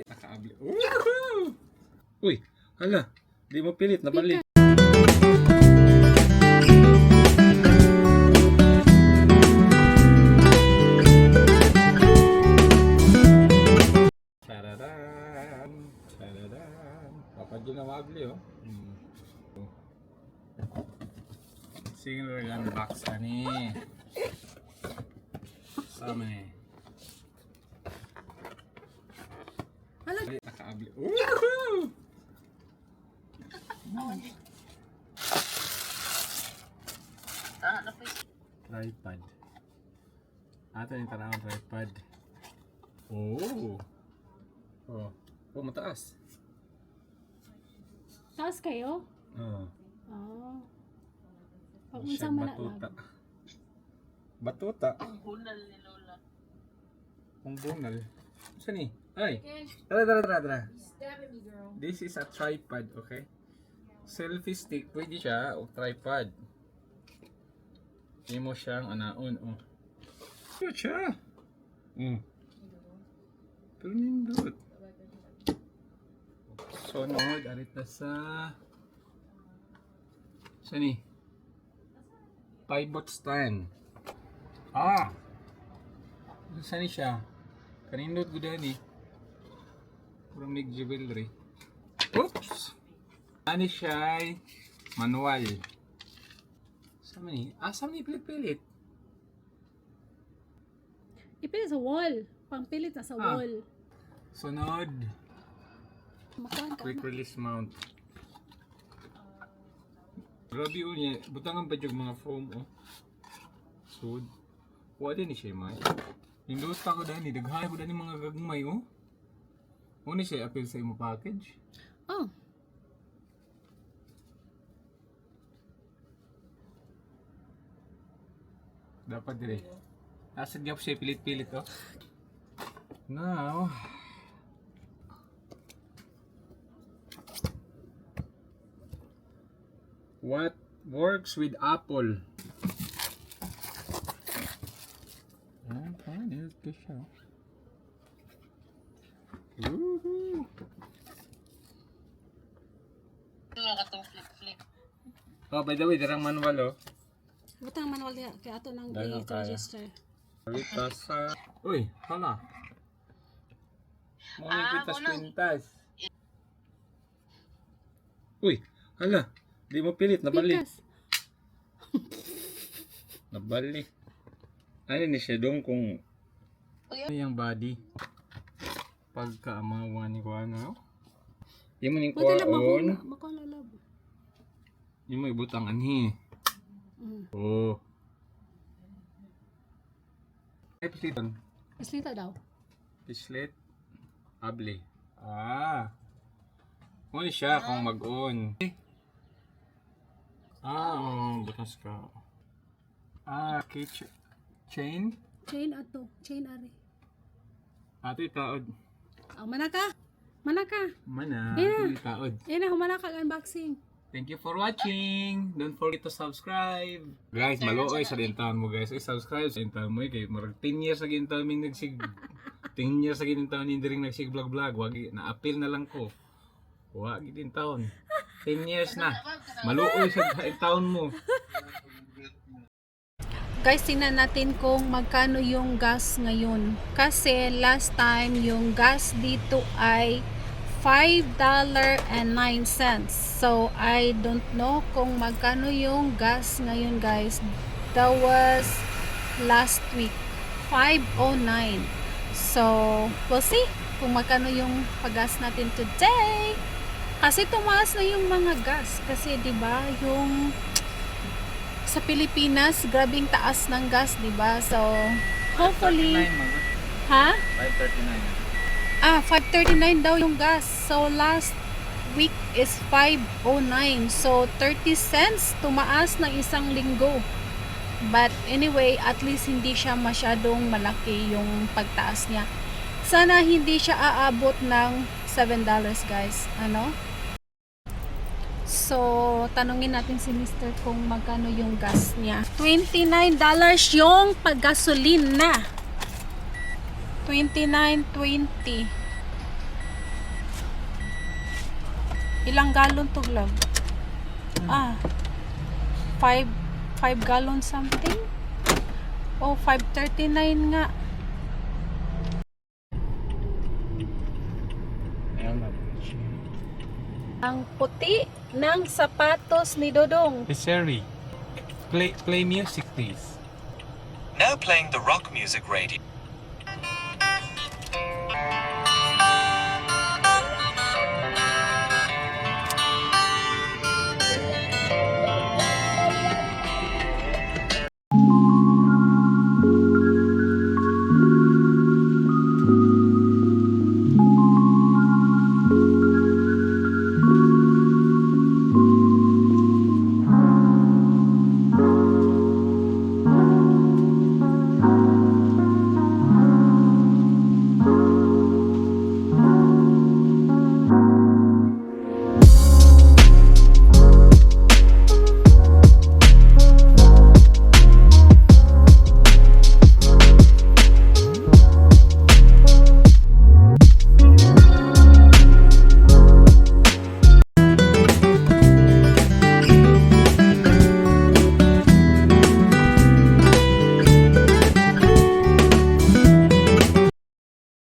Nakaabli. Uy, hala. Di mo pilit, nabalik. Tararan. Tararan. Papa Jun na mabli, oh. Sige lang box ani. Sama eh. Hala. Nakaabli. Tripod. Ato yung tanawang tripod. Oh. Oh, mataas. Taas kayo? Oh. Oh. Pag Siya unsang batuta. manalag. Batuta? Ang bunal ni Lola. Ang bunal. Saan eh? Ay! Tara. This is a tripod, okay? Selfie stick, pwede siya o tripod. Hindi mo siyang anaon, oh. Good siya. Pero nindot. Sunod, arit na sa... Saan eh? Pivot stand. Saan siya? Kanindot ko dyan eh. From Nick Jewelry. Oops! Ano siya ay manual. Saan ni? Saan ni pilit-pilit? Ipilit sa wall. Pangpilit na sa wall. Sunod. Makuhan ka Quick na. release mount. Grabe o niya. Butangan pa yung mga foam, oh. Sud. Huwag din siya, man. Nindot pa ko dani. Daghan ko dani mga gagmay, oh. Muna siya appeal sa imo package. Oh. Dapat dire. Nasa gyap siya pilit-pilit, oh. Now, what works with Apple? Nilot ko siya. Woohoo! Ito nga katong flip-flip. Oh, by the way, darang manual, oh. Butang manual niya. Kaya ato nang Dahil kaya. i-register. Kita sa... Uy, hala. Mga pintas-pintas. Uy, hala. Di mo pilit, nabalik. Pikas. Nabalik. Ano ni siya doon kung... Ano yung body? Pagkaamawan ni Kuana, oh. Yung mo ni Buti lang Kuaon. makulalab. Yung mo ibutang anhi. Oh. Ay, pisliton. Islita daw. Pislit. Able. Muna siya kung mag-on. Butas ka. Chain. Chain ato. Chain ari. Ato itaod. Manaka. Manaka. Mana, Yeah. ato itaod. Humana ka unboxing. Thank you for watching. Don't forget to subscribe. Guys, maluoy sa dintaon mo guys. Subscribe sa dintaon mo kay marag 10 years sa gintaon mi nagsig 10 years sa gintaon ni diring nagsig vlog. Wag na-appeal na lang ko. Wag din taon. 10 years na. Maluoy sa taon mo. Guys, tingnan natin kung magkano yung gas ngayon. Kasi last time yung gas dito ay $5.09. So, I don't know kung magkano yung gas ngayon, guys. That was last week. $5.09. So, we'll see kung magkano yung paggas natin today. Kasi tumaas na yung mga gas. Kasi, di ba, yung sa Pilipinas, grabing taas ng gas, di ba? So, hopefully, ha? 539. 5.39 daw yung gas. So, last week is 5.09. So, 30 cents tumaas ng isang linggo. But anyway, at least hindi siya masyadong malaki yung pagtaas niya. Sana hindi siya aabot ng $7, guys. Ano? So, tanungin natin si Mr. kung magkano yung gas niya. $29 yung paggasolina. $29.20. Ilang galon to, love? 5 gallon something? Oh, 5.39 nga. Ayan na. Ang puti ng sapatos ni Dodong. Hey Siri, play music please. Now playing the rock music radio.